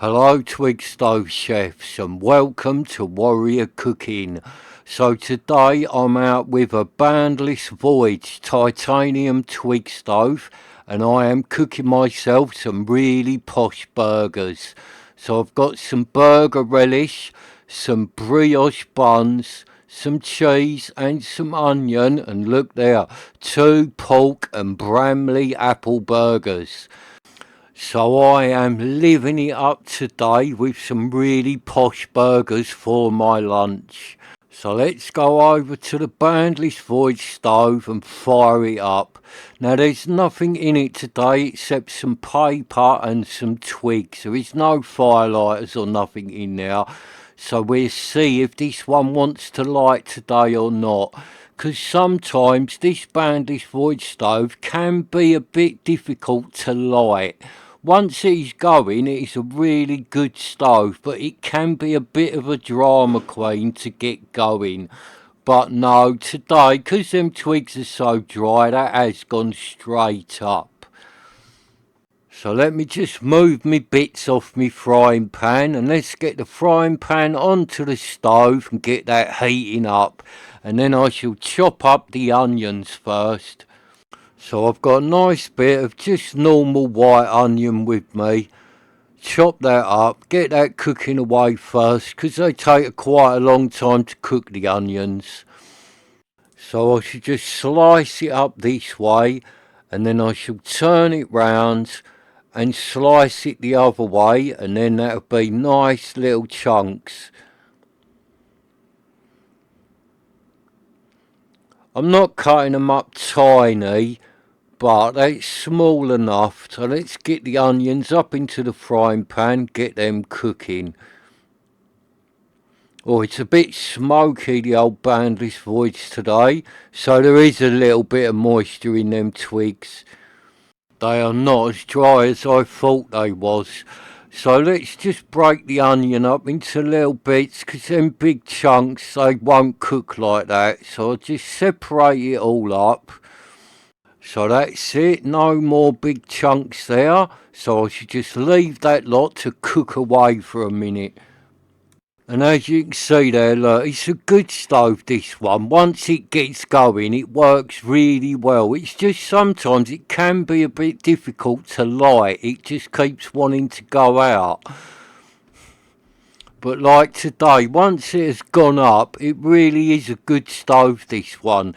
Hello Twig Stove Chefs and welcome to Warrior Cooking. So today I'm out with a Boundless Voyage titanium twig stove and I am cooking myself some really posh burgers. So I've got some burger relish, some brioche buns, some cheese and some onion, and look there, 2 pork and bramley apple burgers. So I am living it up today with some really posh burgers for my lunch. So let's go over to the Boundless Voyage stove and fire it up. Now there's nothing in it today except some paper and some twigs. There is no firelighters or nothing in there. So we'll see if this one wants to light today or not. Because sometimes this Boundless Voyage stove can be a bit difficult to light. Once it is going, it is a really good stove, but it can be a bit of a drama queen to get going. But no, today, because them twigs are so dry, that has gone straight up. So let me just move me bits off me frying pan, and let's get the frying pan onto the stove and get that heating up. And then I shall chop up the onions first. So I've got a nice bit of just normal white onion with me. Chop that up, get that cooking away first because they take quite a long time to cook, the onions. So I should just slice it up this way and then I shall turn it round and slice it the other way, and then that'll be nice little chunks. I'm not cutting them up tiny, but it's small enough. So let's get the onions up into the frying pan, get them cooking. Oh, it's a bit smoky, the old Boundless Voyage today, so there is a little bit of moisture in them twigs. They are not as dry as I thought they was. So let's just break the onion up into little bits, because them big chunks, they won't cook like that. So I'll just separate it all up. So that's it, no more big chunks there. So I should just leave that lot to cook away for a minute. And as you can see there, look, it's a good stove, this one. Once it gets going, it works really well. It's just sometimes it can be a bit difficult to light. It just keeps wanting to go out. But like today, once it has gone up, it really is a good stove, this one.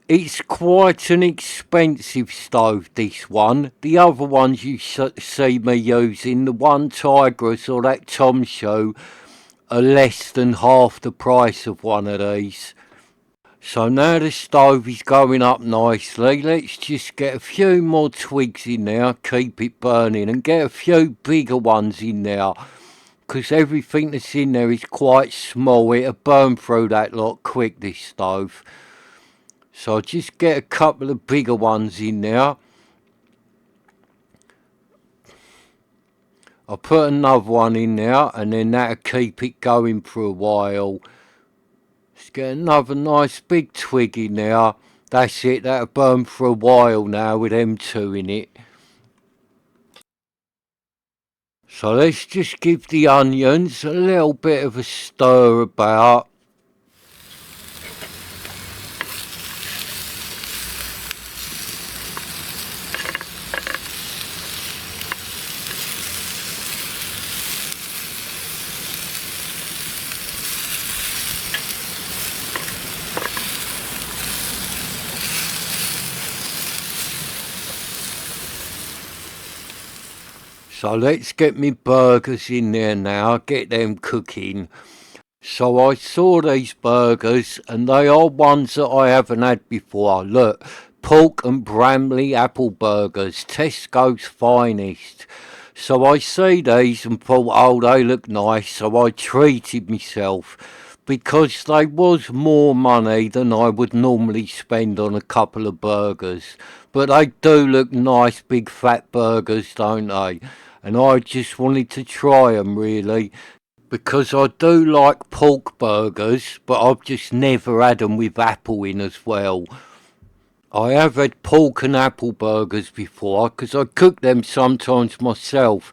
It's quite an expensive stove, this one. The other ones you see me using, the one Tigress or that Tom Show, are less than half the price of one of these. So now the stove is going up nicely. Let's just get a few more twigs in there, keep it burning, and get a few bigger ones in there, because everything that's in there is quite small. It'll burn through that lot quick, this stove. So I'll just get a couple of bigger ones in there. I'll put another one in there and then that'll keep it going for a while. Let's get another nice big twig in there. That's it, that'll burn for a while now with them two in it. So let's just give the onions a little bit of a stir about. So let's get me burgers in there now, get them cooking. So I saw these burgers and they are ones that I haven't had before. Look, pork and bramley apple burgers, Tesco's finest. So I see these and thought, oh, they look nice, so I treated myself, because they was more money than I would normally spend on a couple of burgers. But they do look nice, big fat burgers, don't they? And I just wanted to try them, really, because I do like pork burgers, but I've just never had them with apple in as well. I have had pork and apple burgers before, because I cook them sometimes myself.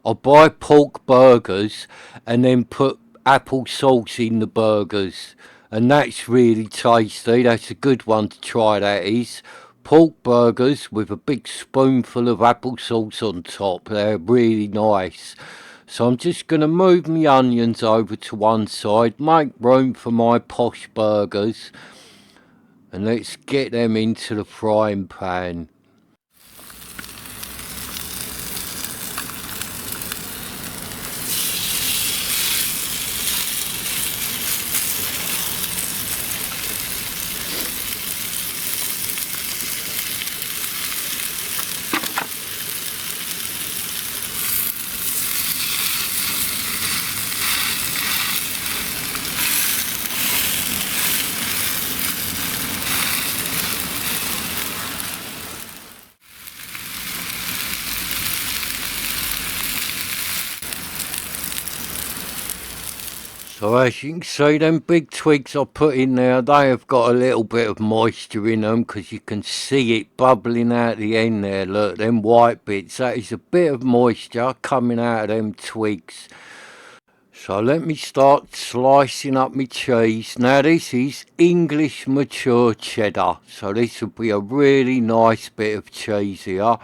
I buy pork burgers and then put apple sauce in the burgers. And that's really tasty. That's a good one to try, that is. Pork burgers with a big spoonful of apple sauce on top. They're really nice. So I'm just going to move my onions over to one side, make room for my Posh burgers, and let's get them into the frying pan. So as you can see, them big twigs I put in there, they have got a little bit of moisture in them because you can see it bubbling out the end there. Look, them white bits, that is a bit of moisture coming out of them twigs. So let me start slicing up my cheese. Now this is English mature cheddar, so this will be a really nice bit of cheese here.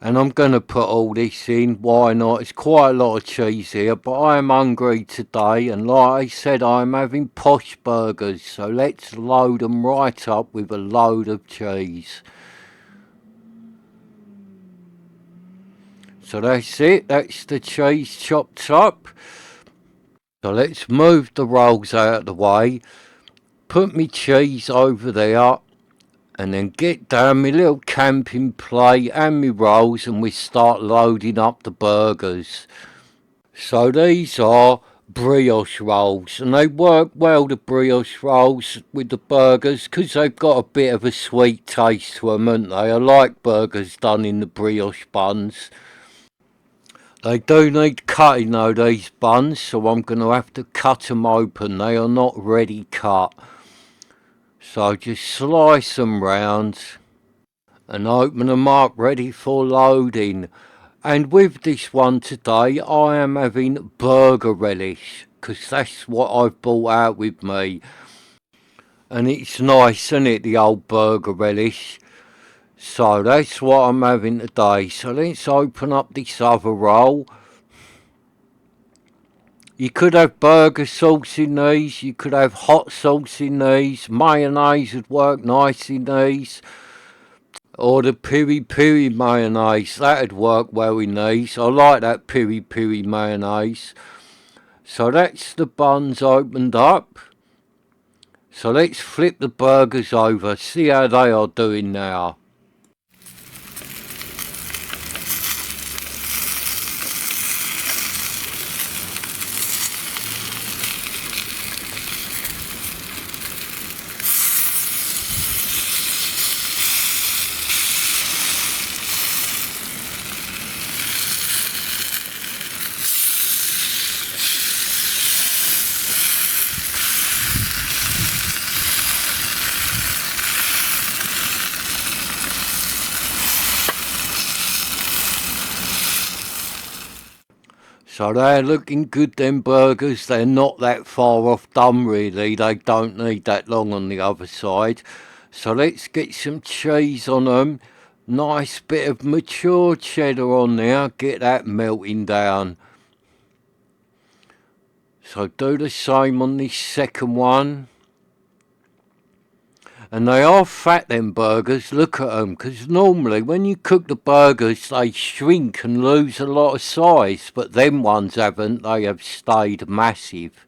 And I'm going to put all this in, why not? It's quite a lot of cheese here, but I am hungry today, and like I said, I'm having Posh burgers, so let's load them right up with a load of cheese. So that's it, that's the cheese chopped up. So let's move the rolls out of the way, put my cheese over there, and then get down my little camping plate and my rolls, and we start loading up the burgers. So these are brioche rolls, and they work well, the brioche rolls, with the burgers, because they've got a bit of a sweet taste to them, haven't they? I like burgers done in the brioche buns. They do need cutting though, these buns, so I'm going to have to cut them open. They are not ready cut. So just slice them round and open them up, ready for loading. And with this one today, I am having burger relish, because that's what I've brought out with me. And it's nice, isn't it, the old burger relish? So that's what I'm having today. So let's open up this other roll. You could have burger sauce in these, you could have hot sauce in these, mayonnaise would work nice in these, or the piri piri mayonnaise, that'd work well in these. I like that piri piri mayonnaise. So that's the buns opened up. So let's flip the burgers over, see how they are doing now. So they're looking good, them burgers. They're not that far off done really. They don't need that long on the other side. So let's get some cheese on them. Nice bit of mature cheddar on there. Get that melting down. So do the same on this second one. And they are fat, them burgers, look at them, because normally when you cook the burgers they shrink and lose a lot of size, but them ones haven't, they have stayed massive.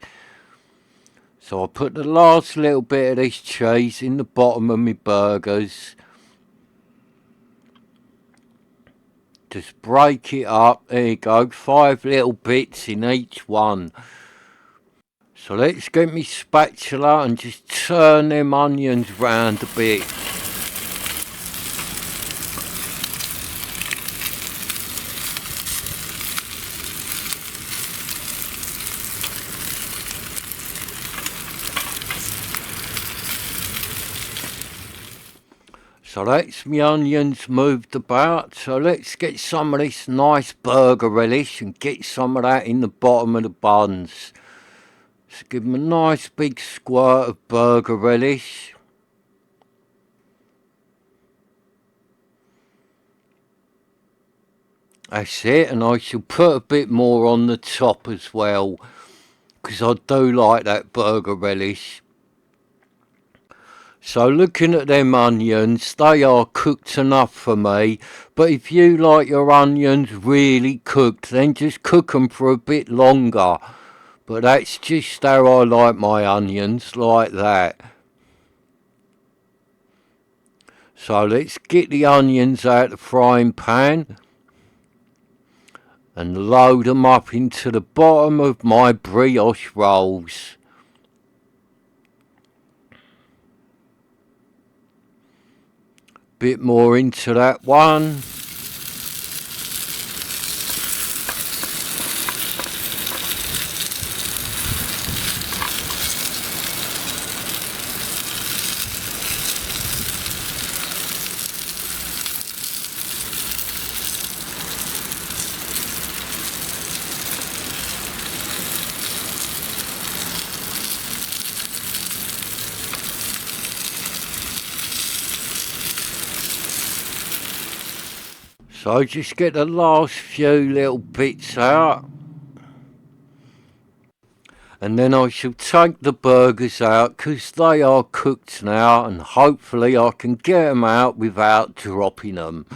So I put the last little bit of this cheese in the bottom of my burgers. Just break it up, there you go, 5 little bits in each one. So let's get my spatula and just turn them onions round a bit. So that's my onions moved about. So let's get some of this nice burger relish and get some of that in the bottom of the buns. Let's give them a nice big squirt of burger relish. That's it, and I shall put a bit more on the top as well, because I do like that burger relish. So looking at them onions, they are cooked enough for me, but if you like your onions really cooked, then just cook them for a bit longer. But that's just how I like my onions, like that. So let's get the onions out of the frying pan and load them up into the bottom of my brioche rolls. Bit more into that one. So just get the last few little bits out. And then I shall take the burgers out because they are cooked now, and hopefully I can get them out without dropping them.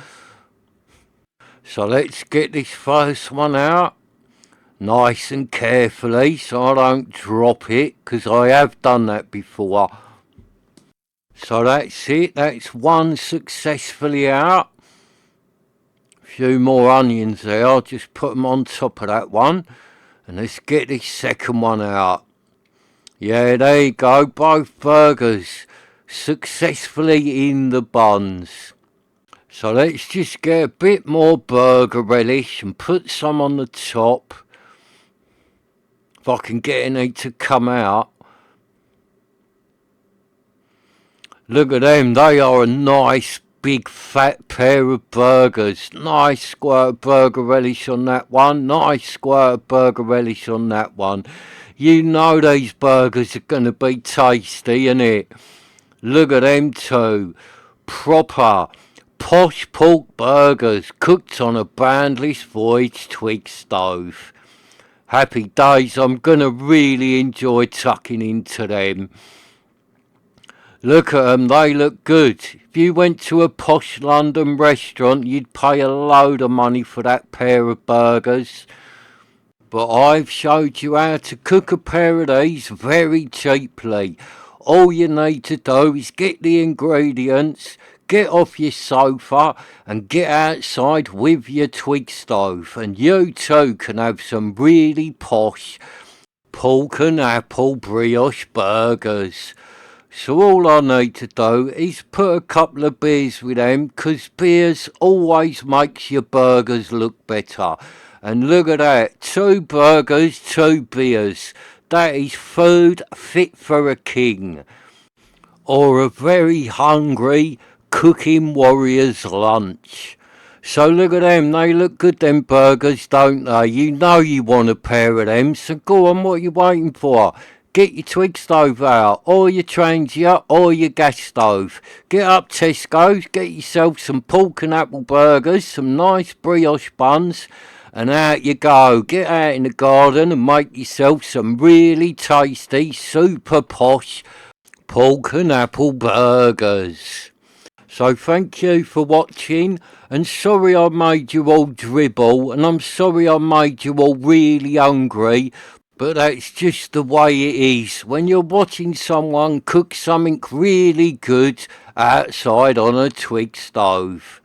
So let's get this first one out nice and carefully so I don't drop it, because I have done that before. So that's it, that's one successfully out. Few more onions there, I'll just put them on top of that one, and let's get this second one out. Yeah, there you go, both burgers successfully in the buns. So let's just get a bit more burger relish and put some on the top, if I can get any to come out. Look at them, they are a nice big fat pair of burgers. Nice squirt of burger relish on that one. Nice squirt of burger relish on that one. You know these burgers are going to be tasty, innit? Look at them two. Proper posh pork burgers cooked on a Boundless Voyage Twig stove. Happy days, I'm going to really enjoy tucking into them. Look at them, they look good. If you went to a posh London restaurant, you'd pay a load of money for that pair of burgers. But I've showed you how to cook a pair of these very cheaply. All you need to do is get the ingredients, get off your sofa and get outside with your Twig stove, and you too can have some really posh pork and apple brioche burgers. So all I need to do is put a couple of beers with them, because beers always makes your burgers look better. And look at that, 2 burgers, 2 beers. That is food fit for a king. Or a very hungry cooking warrior's lunch. So look at them, they look good, them burgers, don't they? You know you want a pair of them, so go on, what are you waiting for? Get your Twig stove out, or your trangia, or your gas stove. Get up Tesco's, get yourself some pork and apple burgers, some nice brioche buns, and out you go. Get out in the garden and make yourself some really tasty, super posh pork and apple burgers. So thank you for watching, and sorry I made you all dribble, and I'm sorry I made you all really hungry, but that's just the way it is when you're watching someone cook something really good outside on a Twig stove.